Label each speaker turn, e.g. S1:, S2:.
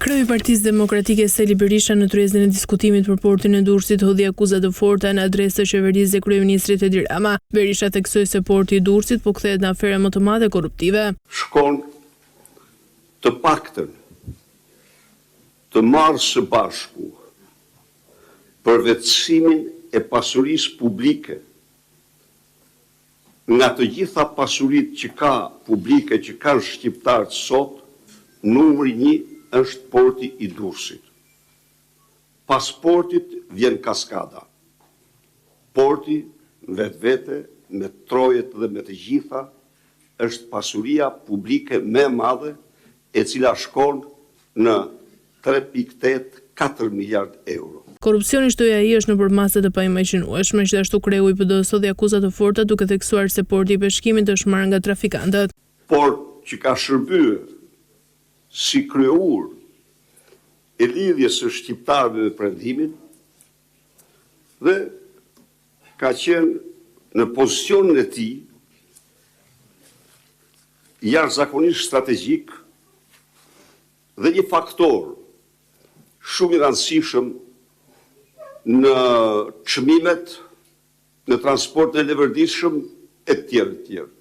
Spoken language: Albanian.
S1: Kreu i Partisë Demokratike Sali Berisha në tryezën e diskutimit për portin e Durrësit hodhi akuza të forta në adresë të qeverisë dhe kryeministrit Edi Rama. Berisha theksoi se porti i Durrësit po kthehet në afera më të madhe korruptive.
S2: Shkon të paktën të marrë së bashku përvetësimin e pasurisë publike nga të gjitha pasurit që ka publike që kanë shqiptarët sot, numri 1 është porti i Durrësit. Pas portit vjen Kaskada. Porti vetvete me trojet dhe me të gjitha është pasuria publike më e madhe e cila shkon në 3.8-4 miliard euro.
S1: Korrupsioni, shtoi ai, është nëpër mase të paimaginueshme, gjithashtu kreu i PD-s hodhi akuza të forta duke theksuar se porti i peshkimit është marrë nga trafikantët.
S2: Port që ka shërbyer si kryeur e lidhjes së shqiptarëve me Perëndimin dhe ka qenë në pozicionin e tij jashtëzakonisht strategjik dhe një faktor shumë i rëndësishëm në çmimet, në transportin e levërditshëm e tjerë.